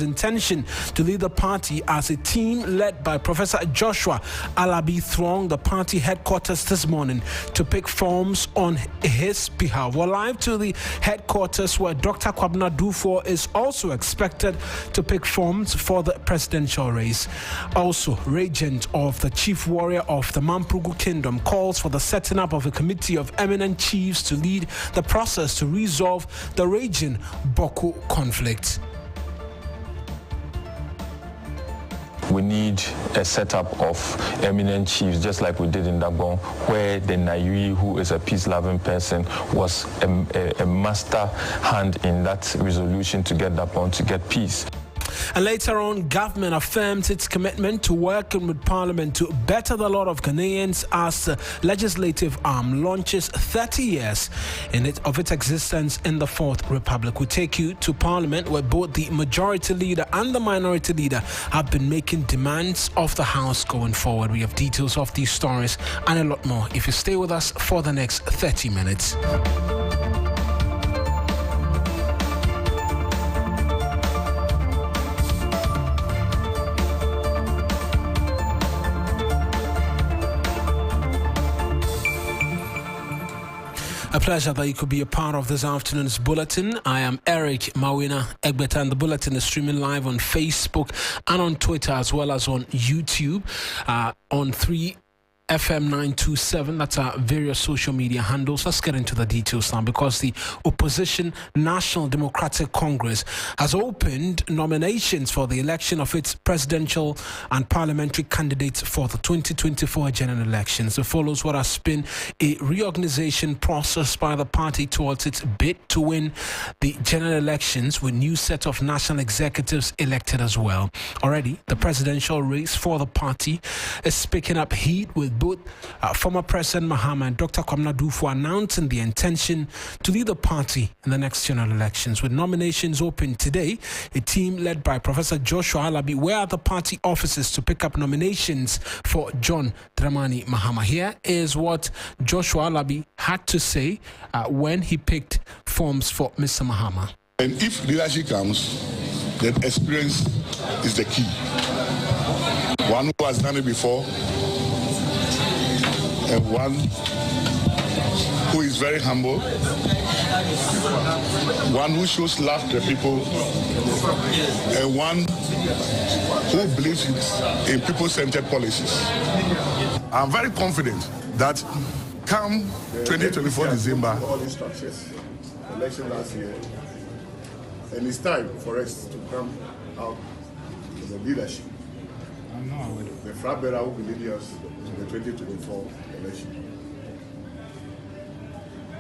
intention to lead the party as a team led by Professor Joshua Alabi thronged the party headquarters this morning to pick forms on his behalf. We're live to the headquarters where Dr. Kwabena Dufo is also expected to pick forms for the presidential race. Also, regent of the chief warrior of the Mampugu Kingdom calls for the setting up of a committee of eminent chiefs to lead the process to resolve the raging Boko conflict. We need a setup of eminent chiefs, just like we did in Dagbon, where the Nayui, who is a peace-loving person, was a master hand in that resolution to get Dagbon to get peace. And later on, government affirms its commitment to working with Parliament to better the lot of Ghanaians as the legislative arm launches 30 years of its existence in the Fourth Republic. We take you to Parliament, where both the majority leader and the minority leader have been making demands of the House going forward. We have details of these stories and a lot more if you stay with us for the next 30 minutes. A pleasure that you could be a part of this afternoon's bulletin. I am Eric Mawina Egbeta, and the bulletin is streaming live on Facebook and on Twitter as well as on YouTube on 3FM927. That's our various social media handles. Let's get into the details now, because the opposition National Democratic Congress has opened nominations for the election of its presidential and parliamentary candidates for the 2024 general elections. It follows what has been a reorganization process by the party towards its bid to win the general elections, with new set of national executives elected as well. Already, the presidential race for the party is picking up heat, with both former President Mahama and Dr. Kwabena Dufo announcing the intention to lead the party in the next general elections. With nominations open today, a team led by Professor Joshua Alabi were at the party offices to pick up nominations for John Dramani Mahama. Here is what Joshua Alabi had to say when he picked forms for Mr. Mahama. And if leadership comes, then experience is the key. One who has done it before, and one who is very humble, one who shows love to the people, and one who believes in people-centered policies. I'm very confident that come 2024 December, all these structures, election last year, and it's time for us to come out with the leadership. The flag bearer who will lead us to the 2024 election.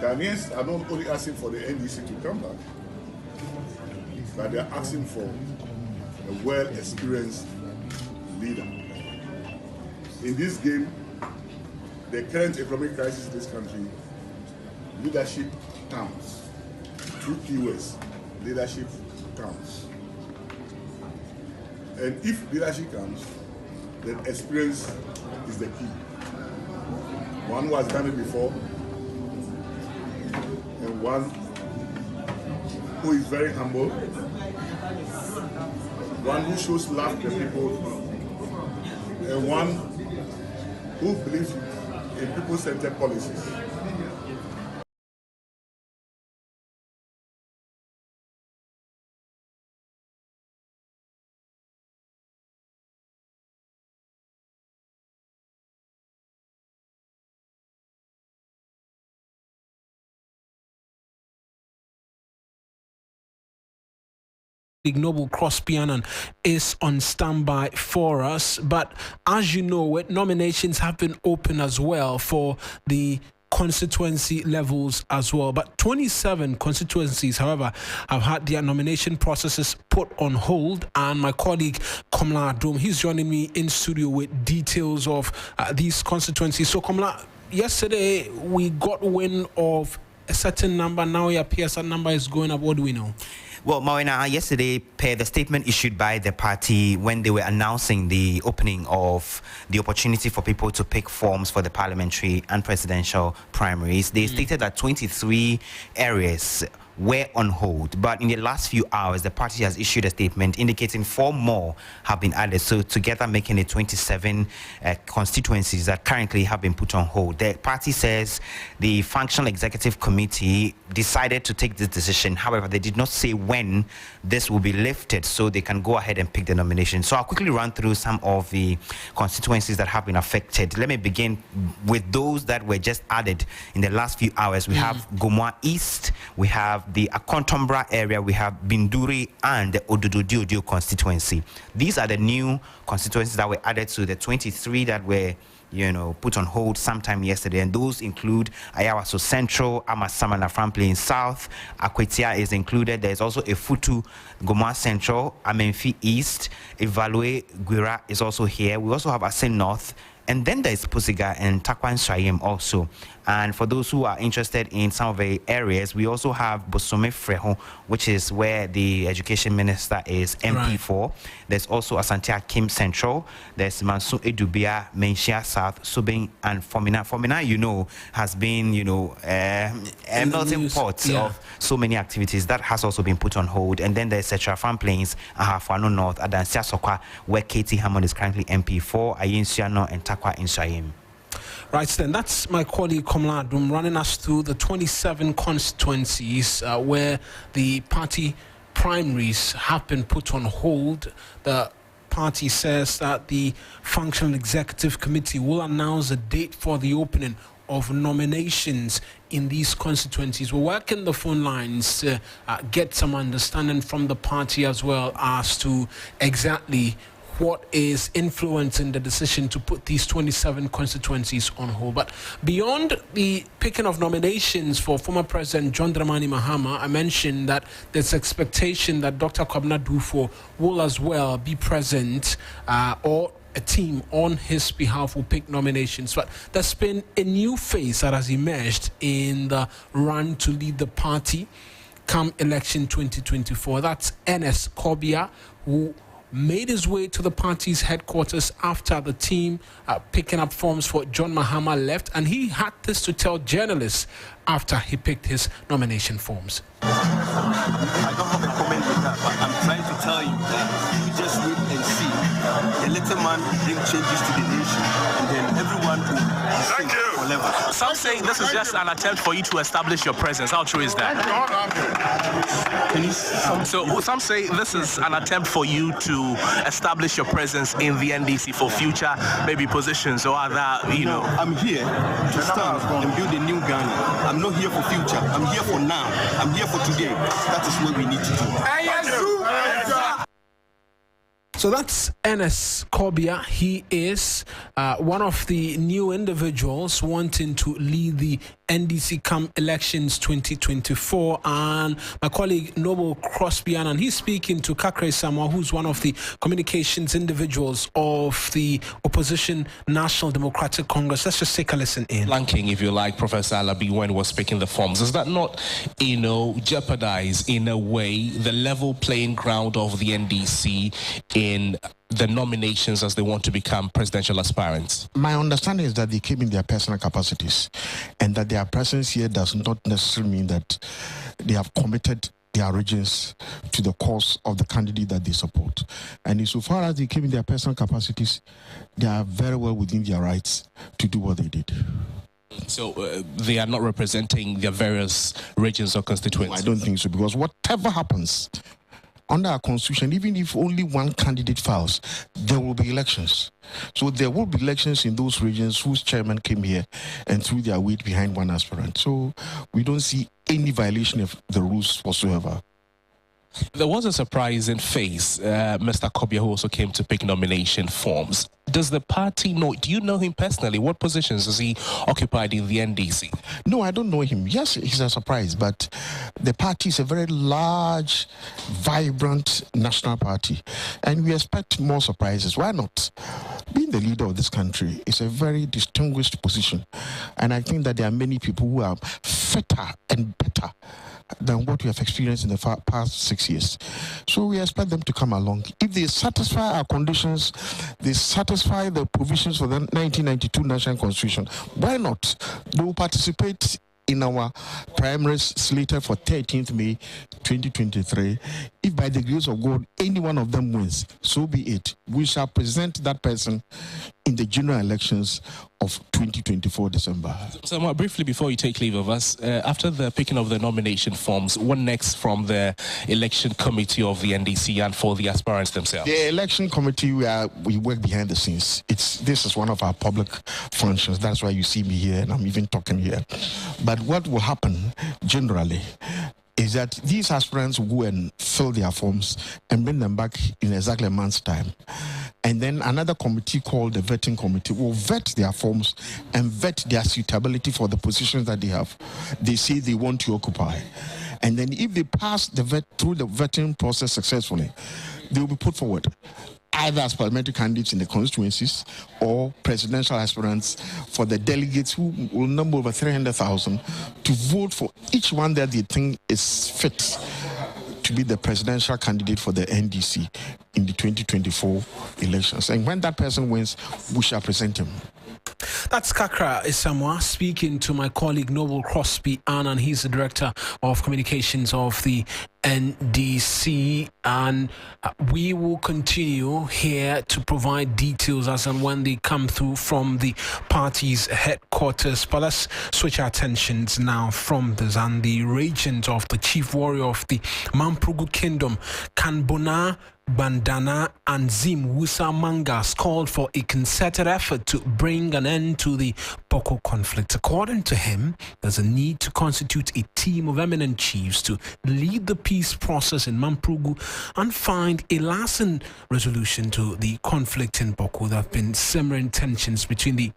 Ghanaians are not only asking for the NDC to come back, but they are asking for a well-experienced leader. In this game, the current economic crisis in this country, leadership counts. Two keywords: leadership counts. And if leadership comes, then experience is the key. One who has done it before, and one who is very humble, one who shows love to the people, and one who believes in people-centered policies. Noble Crosby is on standby for us, but as you know, nominations have been open as well for the constituency levels as well. But 27 constituencies, however, have had their nomination processes put on hold, and my colleague Komla Adom, he's joining me in studio with details of these constituencies. So Komla, yesterday we got wind of a certain number. Now it appears that number is going up. What do we know? Well, Mawina, yesterday, per the statement issued by the party when they were announcing the opening of the opportunity for people to pick forms for the parliamentary and presidential primaries, they stated that 23 areas were on hold. But in the last few hours, the party has issued a statement indicating 4 more have been added. So together making it 27 constituencies that currently have been put on hold. The party says the Functional Executive Committee decided to take this decision. However, they did not say when this will be lifted so they can go ahead and pick the nomination. So I'll quickly run through some of the constituencies that have been affected. Let me begin with those that were just added in the last few hours. We have Gomoa East, we have the Akontombra area, we have Binduri and the Odudu constituency. These are the new constituencies that were added to the 23 that were put on hold sometime yesterday, and those include Ayawaso Central, Amasamana Franklin South, Akwetia is included. There's also Efutu, Gomoa Central, Amenfi East, Evaluate Guira is also here. We also have Asen North, and then there's Pusiga and Takwan Shayim also. And for those who are interested in some of the areas, we also have Bosome Freho, which is where the education minister is MP for. There's also Asante Akim Central. There's Mansu Edubia, Menchia South, Subing, and Fomina. Fomina, has been, a melting pot of so many activities that has also been put on hold. And then there's Setrafan Plains, Ahafano North, Adansia Sokwa, where Katie Hammond is currently MP for, Ayin Siano, and Takwa Inshayim. Right then, that's my colleague Komladum running us through the 27 constituencies where the party primaries have been put on hold. The party says that the Functional Executive Committee will announce a date for the opening of nominations in these constituencies. We're working the phone lines to get some understanding from the party as well as to exactly what is influencing the decision to put these 27 constituencies on hold. But beyond the picking of nominations for former President John Dramani Mahama, I mentioned that there's expectation that Dr. Kwabena Dufo will as well be present, or a team on his behalf will pick nominations. But there's been a new phase that has emerged in the run to lead the party come election 2024. That's Ernest Kobia, who made his way to the party's headquarters after the team picking up forms for John Mahama left, and he had this to tell journalists after he picked his nomination forms. I don't have a comment with that, but I'm trying to tell you that you just wait and see. A little man bring changes to the nation, and then everyone will sing forever. Some say this is just an attempt for you to establish your presence. How true is that? So some say this is an attempt for you to establish your presence in the NDC for future maybe positions or other, I'm here to stand and build a new Ghana. I'm not here for future. I'm here for now. I'm here for today. That is what we need to do. So that's Ernest Kobia. He is one of the new individuals wanting to lead the NDC come elections 2024. And my colleague Noble Crosby, and he's speaking to Kakre Samoa, who's one of the communications individuals of the opposition National Democratic Congress. Let's just take a listen in. Flanking, if you like, Professor Alabi when was picking the forms. Does that not, jeopardize in a way the level playing ground of the NDC in the nominations as they want to become presidential aspirants? My understanding is that they came in their personal capacities, and that their presence here does not necessarily mean that they have committed their regions to the cause of the candidate that they support. And insofar as they came in their personal capacities, they are very well within their rights to do what they did. So they are not representing their various regions or constituencies? No, I don't think so, because whatever happens under our constitution, even if only one candidate files, there will be elections. So there will be elections in those regions whose chairman came here and threw their weight behind one aspirant. So we don't see any violation of the rules whatsoever. There was a surprising face, Mr. Kobia, who also came to pick nomination forms. Does the party know? Do you know him personally? What positions has he occupied in the NDC? No, I don't know him. Yes, he's a surprise, but the party is a very large, vibrant national party, and we expect more surprises. Why not? Being the leader of this country is a very distinguished position, and I think that there are many people who are fitter and better than what we have experienced in the past 6 years. So we expect them to come along. If they satisfy our conditions, they satisfy the provisions for the 1992 National Constitution, why not? They will participate in our primaries slated for 13th May 2023, if by the grace of God any one of them wins, so be it. We shall present that person in the general elections of 2024 December. So briefly, before you take leave of us, after the picking of the nomination forms, what next from the election committee of the NDC and for the aspirants themselves? The election committee, we work behind the scenes. This is one of our public functions. That's why you see me here and I'm even talking here. But what will happen generally is that these aspirants will go and fill their forms and bring them back in exactly a month's time. And then another committee called the vetting committee will vet their forms and vet their suitability for the positions that they say they want to occupy. And then if they pass through the vetting process successfully, they will be put forward either as parliamentary candidates in the constituencies or presidential aspirants for the delegates who will number over 300,000 to vote for each one that they think is fit to be the presidential candidate for the NDC in the 2024 elections. And when that person wins, we shall present him. That's Kakra Isamwa speaking to my colleague Noble Crosby Annan. He's the Director of Communications of the NDC, and we will continue here to provide details as and when they come through from the party's headquarters. But let's switch our attentions now from this and the regent of the chief warrior of the Mamprugu Kingdom, Kanbona Bandana and Zim Wusa Mangas, called for a concerted effort to bring an end to the Boko conflict. According to him, there's a need to constitute a team of eminent chiefs to lead the peace process in Mamprugu and find a lasting resolution to the conflict in Boko. There have been simmering tensions between the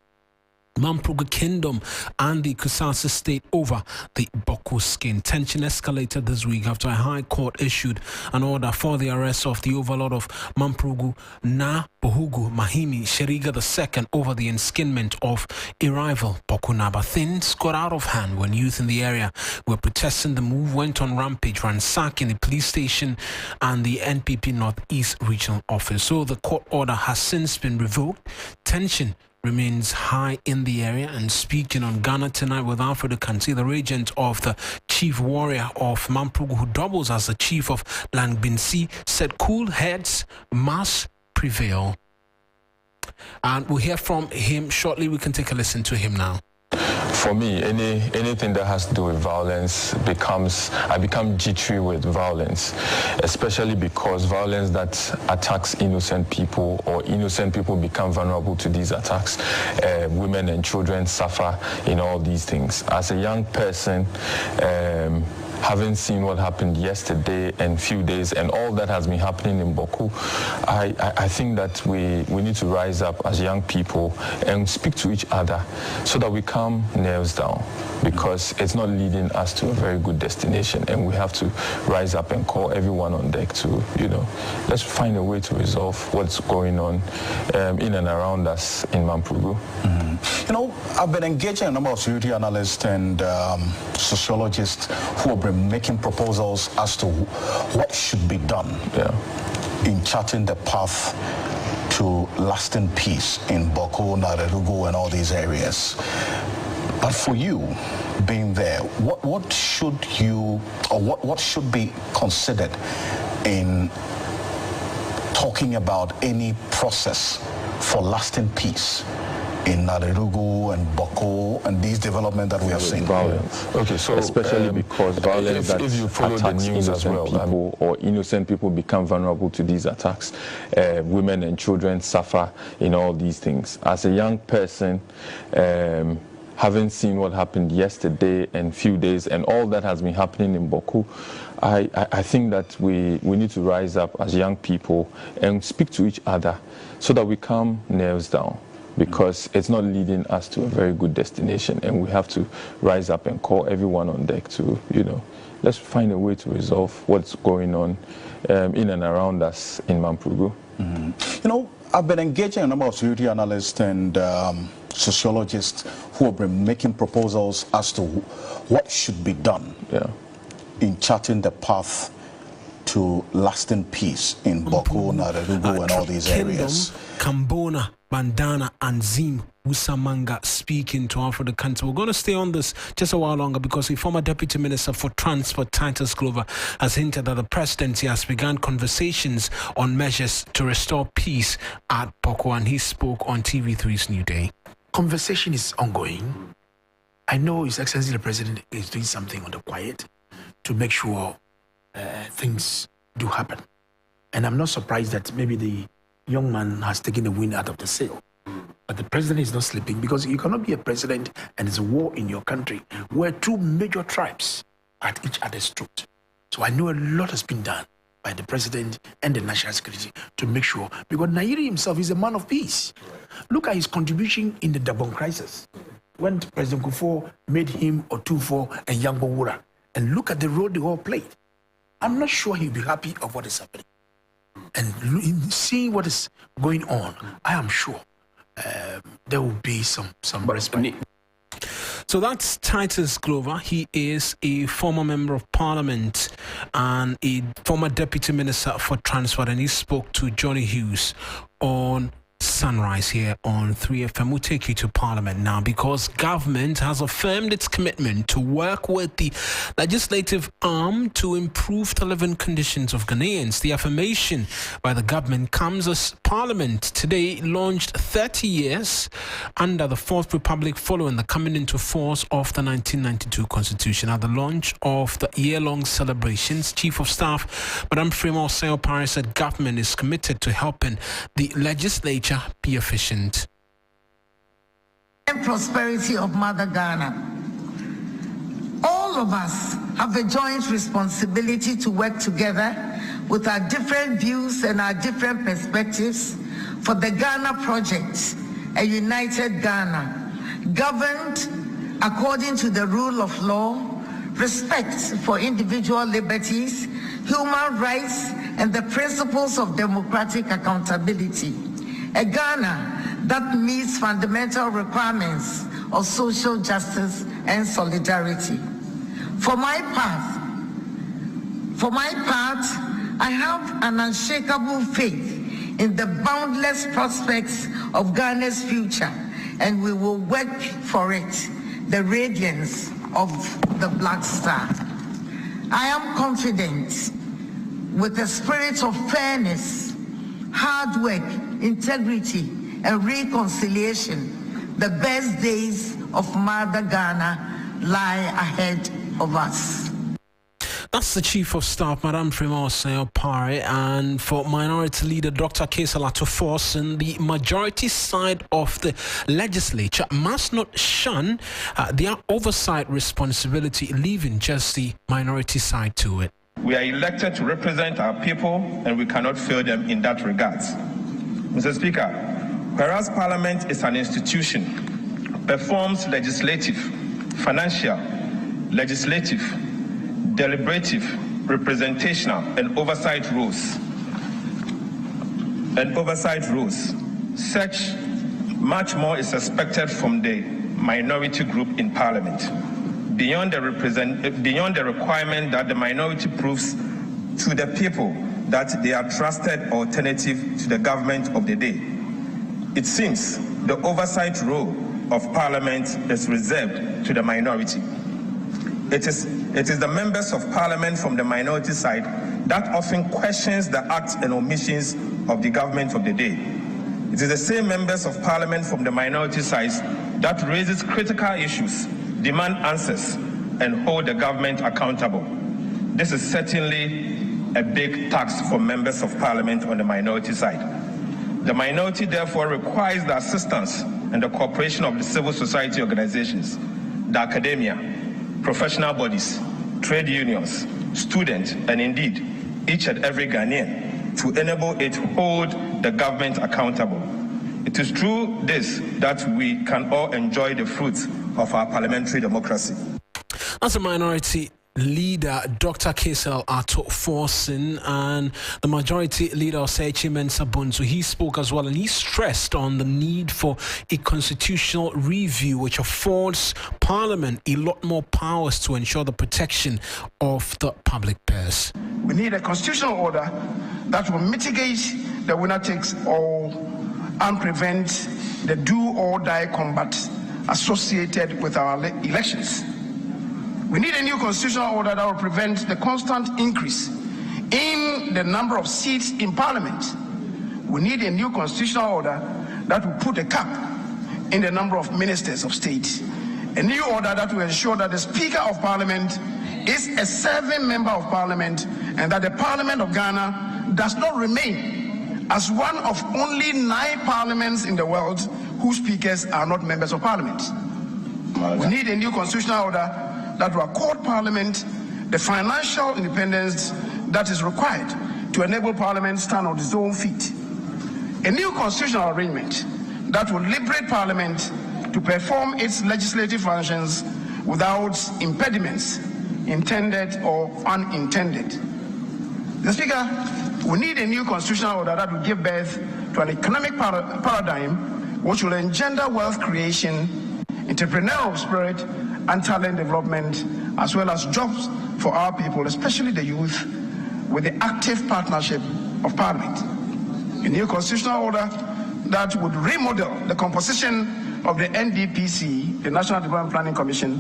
Mamprugu Kingdom and the Kusasa state over the Boko skin. Tension escalated this week after a high court issued an order for the arrest of the overlord of Mamprugu, Na Bohugu Mahimi Sheriga II, over the enskinment of a rival Boko Naba. Things got out of hand when youth in the area were protesting. The move went on rampage, ransacking the police station and the NPP Northeast Regional Office. So the court order has since been revoked. Tension remains high in the area. And speaking on Ghana Tonight with Alfred Kansi, the regent of the chief warrior of Mamprugu, who doubles as the chief of Langbinsi, said cool heads must prevail. And we'll hear from him shortly. We can take a listen to him now. For me, anything that has to do with violence I become jittery with violence, especially because violence that attacks innocent people or innocent people become vulnerable to these attacks. Women and children suffer in all these things. As a young person, having seen what happened yesterday and few days and all that has been happening in Boko, I think that we need to rise up as young people and speak to each other so that we calm nerves down, because it's not leading us to a very good destination, and we have to rise up and call everyone on deck to, let's find a way to resolve what's going on in and around us in Mamprugu. I've been engaging a number of security analysts and sociologists who have been making proposals as to what should be done in charting the path to lasting peace in Boko, Narerugu, and all these areas. But for you, being there, what should you, or what should be considered in talking about any process for lasting peace in Narerugu and Boko and these developments that we have seen? Violence. Okay, so especially because violence if you follow the news as well, people or innocent people become vulnerable to these attacks. Women and children suffer in all these things. As a young person, having seen what happened yesterday and few days and all that has been happening in Boko, I think that we need to rise up as young people and speak to each other so that we calm nerves down, because it's not leading us to a very good destination, and we have to rise up and call everyone on deck to, let's find a way to resolve what's going on in and around us in Mamprugu. I've been engaging a number of security analysts and sociologists who have been making proposals as to what should be done in charting the path to lasting peace in Boko, Nararugu, and all these areas. Kambona, Bandana, and Zim Usamanga speaking to Alfred the Country. We're going to stay on this just a while longer because the former Deputy Minister for Transport, Titus Glover, has hinted that the presidency has begun conversations on measures to restore peace at Boko, and he spoke on TV3's New Day. Conversation is ongoing. I know His Excellency the President is doing something on the quiet to make sure things do happen. And I'm not surprised that maybe the young man has taken the wind out of the sail. But the president is not sleeping, because you cannot be a president and there's a war in your country where two major tribes are at each other's throat. So I know a lot has been done by the president and the national security to make sure, because Nairi himself is a man of peace. Look at his contribution in the Gabon crisis, when President Kufuor made him Otufo and Yangbo Wura, and look at the role they all played. I'm not sure he'll be happy of what is happening. And seeing what is going on, I am sure there will be some respect. So that's Titus Glover. He is a former member of parliament and a former deputy minister for transport, and he spoke to Johnny Hughes on Sunrise here on 3FM. We'll take you to Parliament now, because government has affirmed its commitment to work with the legislative arm to improve the living conditions of Ghanaians. The affirmation by the government comes as Parliament today launched 30 years under the Fourth Republic following the coming into force of the 1992 Constitution. At the launch of the year-long celebrations, Chief of Staff Madam Frema Osei-Opare said government is committed to helping the legislature be efficient. And prosperity of Mother Ghana. All of us have a joint responsibility to work together with our different views and our different perspectives for the Ghana project, a united Ghana, governed according to the rule of law, respect for individual liberties, human rights, and the principles of democratic accountability. A Ghana that meets fundamental requirements of social justice and solidarity. For my part, I have an unshakable faith in the boundless prospects of Ghana's future, and we will work for it, the radiance of the Black Star. I am confident, with a spirit of fairness, hard work, integrity, and reconciliation, the best days of Mother Ghana lie ahead of us. That's the Chief of Staff, Madam Frema Osei-Opare, and for Minority Leader Dr. Kesalato Forson, the majority side of the legislature must not shun their oversight responsibility, leaving just the minority side to it. We are elected to represent our people, and we cannot fail them in that regard. Mr. Speaker, whereas Parliament is an institution, performs legislative, financial, legislative, deliberative, representational, and oversight roles. Such much more is expected from the minority group in Parliament, beyond the requirement that the minority proves to the people that they are trusted alternative to the government of the day. It seems the oversight role of Parliament is reserved to the minority. It is the members of Parliament from the minority side that often questions the acts and omissions of the government of the day. It is the same members of Parliament from the minority side that raises critical issues, demand answers, and hold the government accountable. This is certainly a big task for members of Parliament on the minority side. The minority therefore requires the assistance and the cooperation of the civil society organizations, the academia, professional bodies, trade unions, students, and indeed each and every Ghanaian to enable it to hold the government accountable. It is through this that we can all enjoy the fruits of our parliamentary democracy. As a minority Leader Dr. Kesel Ato Forson and the Majority Leader Osei Mensa Bunzu. He spoke as well, and he stressed on the need for a constitutional review which affords Parliament a lot more powers to ensure the protection of the public purse. We need a constitutional order that will mitigate the winner takes all and prevent the do or die combat associated with our elections. We need a new constitutional order that will prevent the constant increase in the number of seats in Parliament. We need a new constitutional order that will put a cap in the number of ministers of state. A new order that will ensure that the Speaker of Parliament is a serving member of Parliament and that the Parliament of Ghana does not remain as one of only 9 parliaments in the world whose speakers are not members of Parliament. We need a new constitutional order that will accord Parliament the financial independence that is required to enable Parliament to stand on its own feet. A new constitutional arrangement that will liberate Parliament to perform its legislative functions without impediments, intended or unintended. The Speaker, we need a new constitutional order that will give birth to an economic paradigm which will engender wealth creation, entrepreneurial spirit, and talent development, as well as jobs for our people, especially the youth, with the active partnership of Parliament. A new constitutional order that would remodel the composition of the NDPC, the National Development Planning Commission,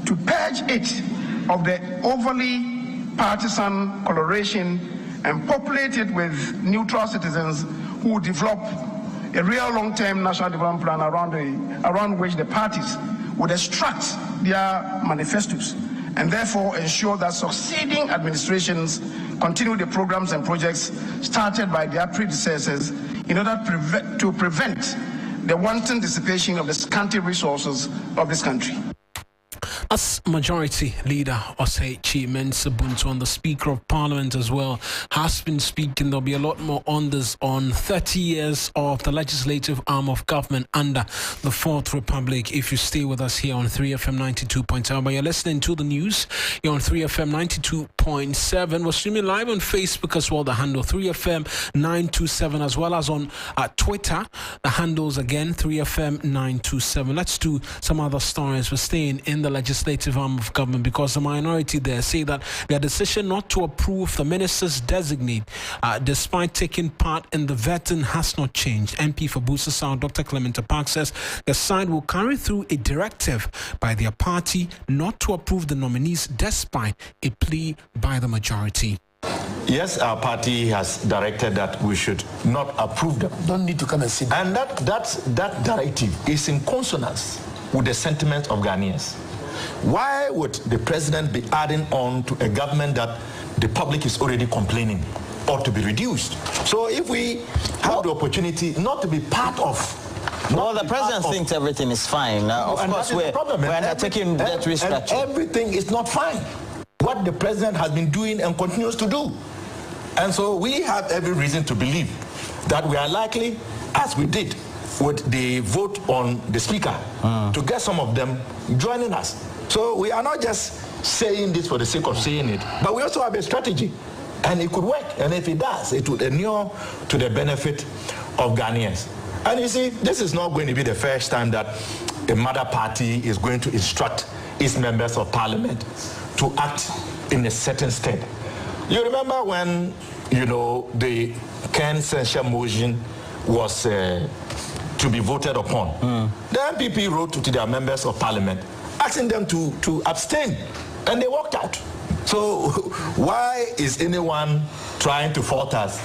to purge it of the overly partisan coloration and populate it with neutral citizens who will develop a real long-term national development plan around which the parties would extract their manifestos and therefore ensure that succeeding administrations continue the programs and projects started by their predecessors in order to prevent the wanton dissipation of the scanty resources of this country. As Majority Leader Osei Mensa Bunzu, and the Speaker of Parliament as well, has been speaking. There'll be a lot more on this on 30 years of the legislative arm of government under the Fourth Republic. If you stay with us here on 3FM 92.7, but you're listening to the news, you're on 3FM 92.7. We're streaming live on Facebook as well, the handle 3FM 927, as well as on Twitter. The handles again 3FM 927. Let's do some other stories. We're staying in the legislative arm of government because the minority there say that their decision not to approve the ministers designate despite taking part in the vetting has not changed. MP for Busa South, Dr. Clement Park, says the side will carry through a directive by their party not to approve the nominees despite a plea by the majority. Yes, our party has directed that we should not approve them. Don't need to come and sit down. And that directive is in consonance with the sentiments of Ghanaians. Why would the president be adding on to a government that the public is already complaining ought to be reduced? So if we have the opportunity not to be part of... Well, the president thinks everything is fine. Of course, we're undertaking that restructure. Everything is not fine. What the president has been doing and continues to do. And so we have every reason to believe that we are likely, as we did with the vote on the speaker, to get some of them joining us. So we are not just saying this for the sake of saying it, but we also have a strategy, and it could work. And if it does, it would inure to the benefit of Ghanaians. And you see, this is not going to be the first time that a mother party is going to instruct its members of parliament to act in a certain state. You remember when, the Ken censure motion was to be voted upon. The MPP wrote to their members of parliament asking them to abstain, and they walked out. So why is anyone trying to fault us?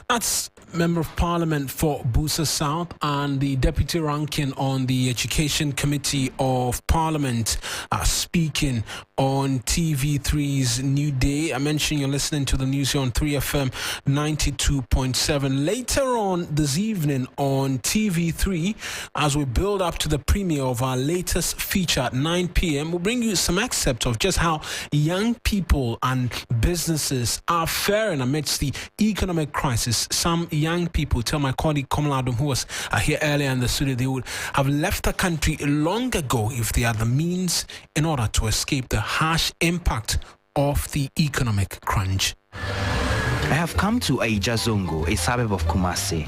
That's Member of Parliament for Busa South and the Deputy Ranking on the Education Committee of Parliament speaking on TV3's New Day. I mentioned you're listening to the news here on 3FM 92.7. Later on this evening on TV3, as we build up to the premiere of our latest feature at 9 p.m., we'll bring you some excerpts of just how young people and businesses are faring amidst the economic crisis. Some young people, tell my colleague Komladum, who was here earlier in the studio, they would have left the country long ago if they had the means in order to escape the harsh impact of the economic crunch. I have come to Aija Zongo, a suburb of Kumasi,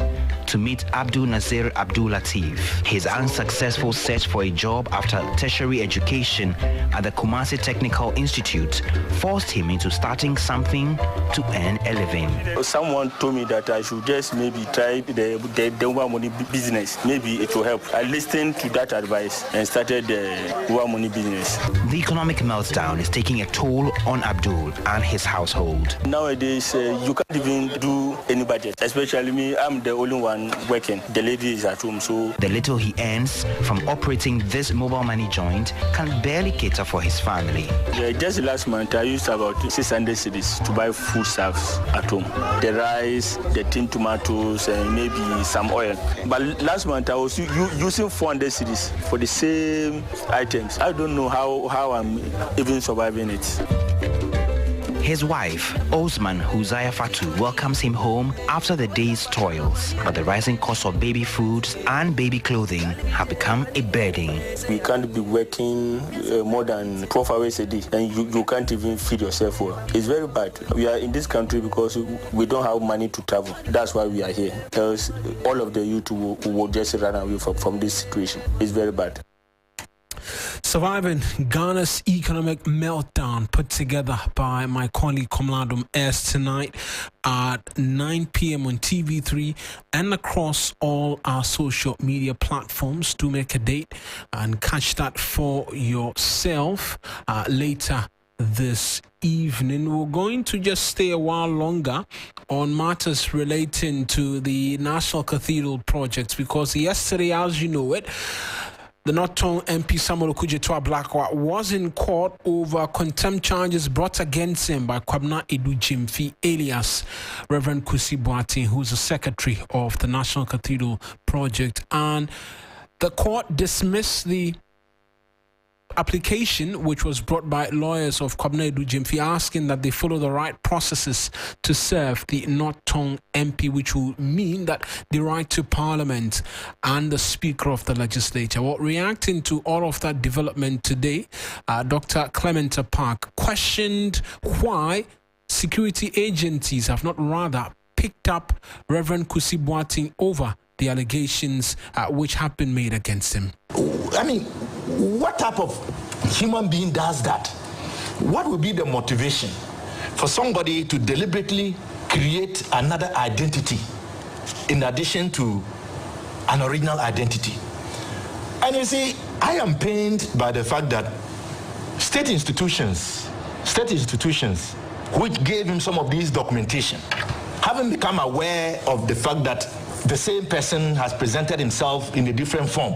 to meet Abdul Nazir Abdul Latif. His unsuccessful search for a job after tertiary education at the Kumasi Technical Institute forced him into starting something to earn a living. Someone told me that I should just maybe try the money business. Maybe it will help. I listened to that advice and started the money business. The economic meltdown is taking a toll on Abdul and his household. Nowadays, you can't even do any budget. Especially me, I'm the only one working. The lady is at home, so... The little he earns from operating this mobile money joint can barely cater for his family. Yeah, just last month, I used about 600 cedis to buy foodstuffs at home. The rice, the tin tomatoes, and maybe some oil. But last month, I was using 400 cedis for the same items. I don't know how I'm even surviving it. His wife, Osman Huzaya Fatu, welcomes him home after the day's toils. But the rising cost of baby foods and baby clothing have become a burden. We can't be working more than 12 hours a day, and you can't even feed yourself well. It's very bad. We are in this country because we don't have money to travel. That's why we are here. Else, all of the youth will just run away from this situation. It's very bad. Surviving Ghana's economic meltdown, put together by my colleague Komladum, airs tonight at 9 p.m. on TV3 and across all our social media platforms. Do make a date and catch that for yourself later this evening. We're going to just stay a while longer on matters relating to the National Cathedral projects, because yesterday, as you know it, the North Tongue MP Samuel Okudzeto Blakk was in court over contempt charges brought against him by Kwabena Edu Jimfi, alias Reverend Kusi Boateng, who's the secretary of the National Cathedral Project. And the court dismissed the application, which was brought by lawyers of Kwabena Edu Jimfi, asking that they follow the right processes to serve the North Tongue MP, which will mean that the right to Parliament and the Speaker of the Legislature. Well, reacting to all of that development today, Dr. Clement Park questioned why security agencies have not rather picked up Reverend Kusi Boateng over the allegations which have been made against him. I mean, what type of human being does that? What would be the motivation for somebody to deliberately create another identity in addition to an original identity? And you see, I am pained by the fact that state institutions which gave him some of these documentation haven't become aware of the fact that the same person has presented himself in a different form,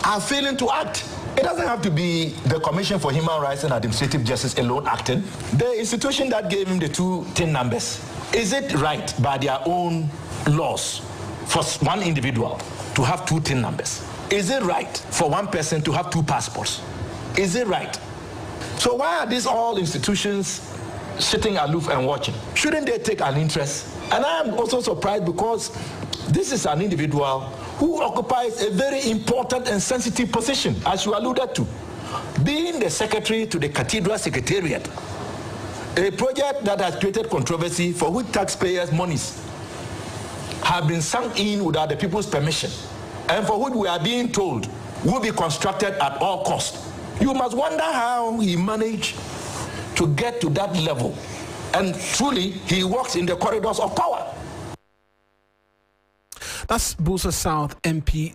are failing to act. It doesn't have to be the Commission for Human Rights and Administrative Justice alone acting. The institution that gave him the 2 tin numbers, is it right by their own laws for one individual to have 2 tin numbers? Is it right for one person to have 2 passports? Is it right? So why are these all institutions sitting aloof and watching? Shouldn't they take an interest? And I am also surprised because this is an individual who occupies a very important and sensitive position, as you alluded to, being the secretary to the Cathedral Secretariat, a project that has created controversy for which taxpayers' monies have been sunk in without the people's permission, and for which we are being told will be constructed at all costs. You must wonder how he managed to get to that level. And truly, he walks in the corridors of power. That's Busa South MP